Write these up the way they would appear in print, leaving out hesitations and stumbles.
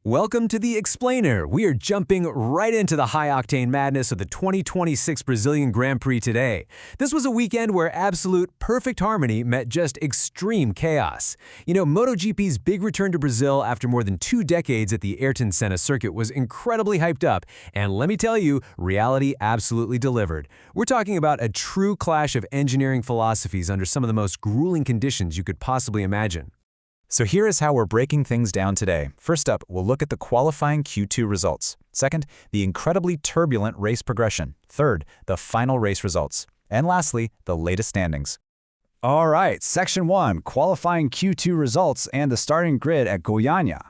Welcome to The Explainer. We are jumping right into the high-octane madness of the 2026 Brazilian Grand Prix today. This was a weekend where absolute perfect harmony met just extreme chaos. MotoGP's big return to Brazil after more than 2 decades at the Ayrton Senna circuit was incredibly hyped up, and let me tell you, reality absolutely delivered. We're talking about a true clash of engineering philosophies under some of the most grueling conditions you could possibly imagine. So here is how we're breaking things down today. First up, we'll look at the qualifying Q2 results. Second, the incredibly turbulent race progression. Third, the final race results. And lastly, the latest standings. All right, Section 1, qualifying Q2 results and the starting grid at Goiânia.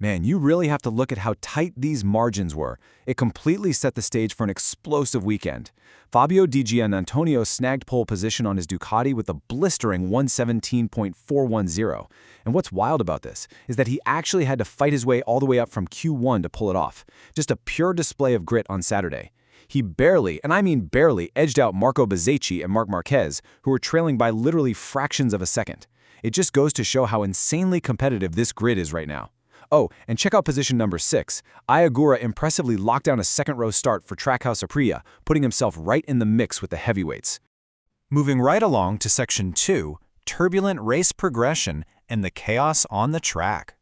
Man, you really have to look at how tight these margins were. It completely set the stage for an explosive weekend. Fabio Di Giannantonio snagged pole position on his Ducati with a blistering 117.410. And what's wild about this is that he actually had to fight his way all the way up from Q1 to pull it off. Just a pure display of grit on Saturday. He barely, and I mean barely, edged out Marco Bezzecchi and Marc Marquez, who were trailing by literally fractions of a second. It just goes to show how insanely competitive this grid is right now. Oh, and check out position number 6. Ayagura impressively locked down a second-row start for Trackhouse Aprilia, putting himself right in the mix with the heavyweights. Moving right along to Section 2, turbulent race progression and the chaos on the track.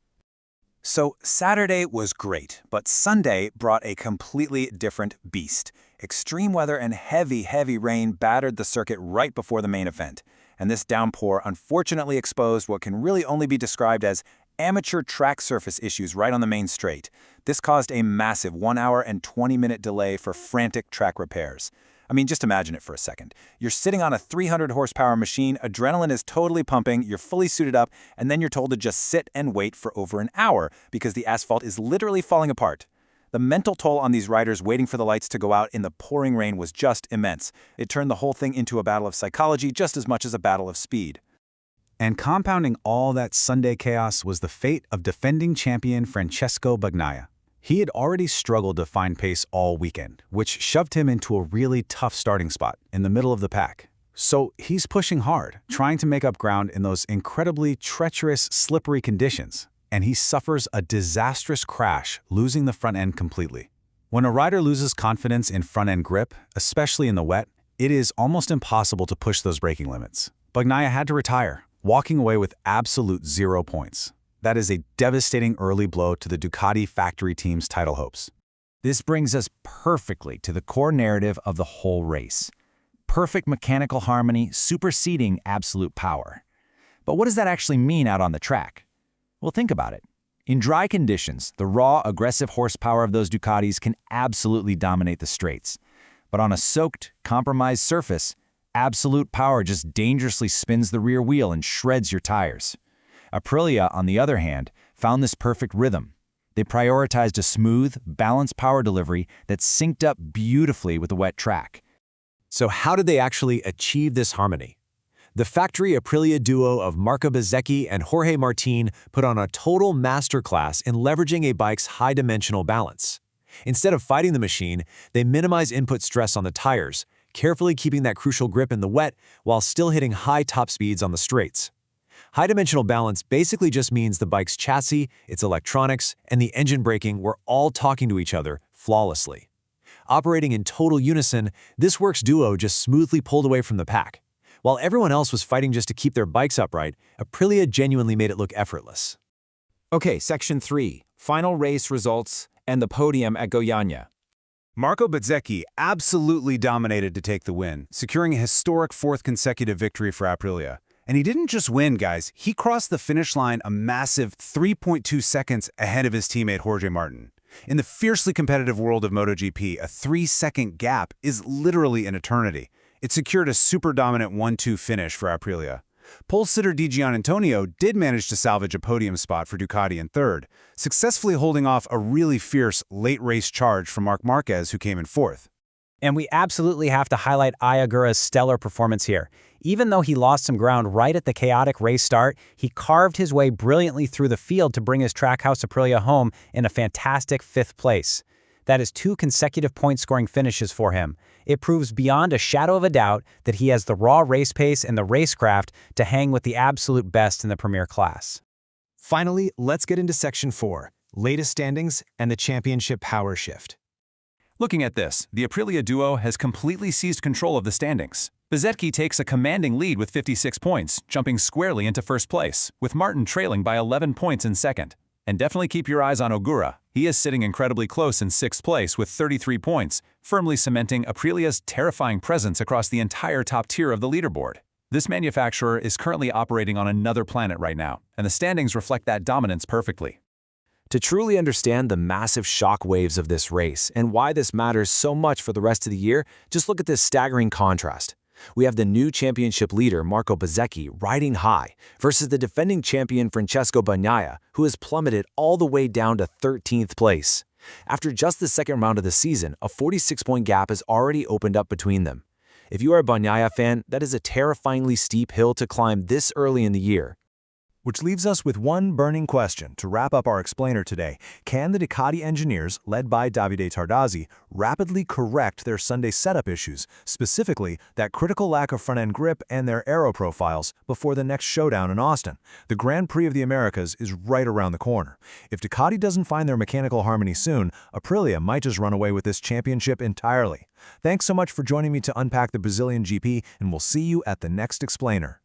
So Saturday was great, but Sunday brought a completely different beast. Extreme weather and heavy rain battered the circuit right before the main event. And this downpour unfortunately exposed what can really only be described as amateur track surface issues right on the main straight. This caused a massive 1 hour and 20-minute delay for frantic track repairs. I mean, just imagine it for a second. You're sitting on a 300-horsepower machine, adrenaline is totally pumping, you're fully suited up, and then you're told to just sit and wait for over an hour because the asphalt is literally falling apart. The mental toll on these riders waiting for the lights to go out in the pouring rain was just immense. It turned the whole thing into a battle of psychology just as much as a battle of speed. And compounding all that Sunday chaos was the fate of defending champion Francesco Bagnaia. He had already struggled to find pace all weekend, which shoved him into a really tough starting spot in the middle of the pack. So he's pushing hard, trying to make up ground in those incredibly treacherous, slippery conditions, and he suffers a disastrous crash, losing the front end completely. When a rider loses confidence in front-end grip, especially in the wet, it is almost impossible to push those braking limits. Bagnaia had to retire, walking away with absolute 0 points. That is a devastating early blow to the Ducati factory team's title hopes. This brings us perfectly to the core narrative of the whole race. Perfect mechanical harmony superseding absolute power. But what does that actually mean out on the track? Well, think about it. In dry conditions, the raw, aggressive horsepower of those Ducatis can absolutely dominate the straights. But on a soaked, compromised surface, absolute power just dangerously spins the rear wheel and shreds your tires. Aprilia, on the other hand, found this perfect rhythm. They prioritized a smooth, balanced power delivery that synced up beautifully with the wet track. So how did they actually achieve this harmony? The factory Aprilia duo of Marco Bezzecchi and Jorge Martin put on a total masterclass in leveraging a bike's high-dimensional balance. Instead of fighting the machine, they minimize input stress on the tires, carefully keeping that crucial grip in the wet while still hitting high top speeds on the straights. High-dimensional balance basically just means the bike's chassis, its electronics, and the engine braking were all talking to each other flawlessly. Operating in total unison, this works duo just smoothly pulled away from the pack. While everyone else was fighting just to keep their bikes upright, Aprilia genuinely made it look effortless. Okay, Section 3, final race results and the podium at Goiânia. Marco Bezzecchi absolutely dominated to take the win, securing a historic 4th consecutive victory for Aprilia. And he didn't just win, guys. He crossed the finish line a massive 3.2 seconds ahead of his teammate Jorge Martin. In the fiercely competitive world of MotoGP, a 3-second gap is literally an eternity. It secured a super dominant 1-2 finish for Aprilia. Pole sitter Di Giannantonio did manage to salvage a podium spot for Ducati in 3rd, successfully holding off a really fierce late-race charge from Marc Marquez, who came in 4th. And we absolutely have to highlight Ayagura's stellar performance here. Even though he lost some ground right at the chaotic race start, he carved his way brilliantly through the field to bring his Trackhouse Aprilia home in a fantastic 5th place. That is 2 consecutive point-scoring finishes for him. It proves beyond a shadow of a doubt that he has the raw race pace and the racecraft to hang with the absolute best in the premier class. Finally, let's get into Section 4, latest standings, and the championship power shift. Looking at this, the Aprilia duo has completely seized control of the standings. Bezzecchi takes a commanding lead with 56 points, jumping squarely into first place, with Martin trailing by 11 points in second. And definitely keep your eyes on Ogura. He is sitting incredibly close in sixth place with 33 points, firmly cementing Aprilia's terrifying presence across the entire top tier of the leaderboard. This manufacturer is currently operating on another planet right now, and the standings reflect that dominance perfectly. To truly understand the massive shock waves of this race and why this matters so much for the rest of the year, just look at this staggering contrast. We have the new championship leader, Marco Bezzecchi, riding high, versus the defending champion Francesco Bagnaia, who has plummeted all the way down to 13th place. After just the second round of the season, a 46-point gap has already opened up between them. If you are a Bagnaia fan, that is a terrifyingly steep hill to climb this early in the year. Which leaves us with one burning question to wrap up our explainer today. Can the Ducati engineers, led by Davide Tardazzi, rapidly correct their Sunday setup issues, specifically that critical lack of front-end grip and their aero profiles, before the next showdown in Austin? The Grand Prix of the Americas is right around the corner. If Ducati doesn't find their mechanical harmony soon, Aprilia might just run away with this championship entirely. Thanks so much for joining me to unpack the Brazilian GP, and we'll see you at the next explainer.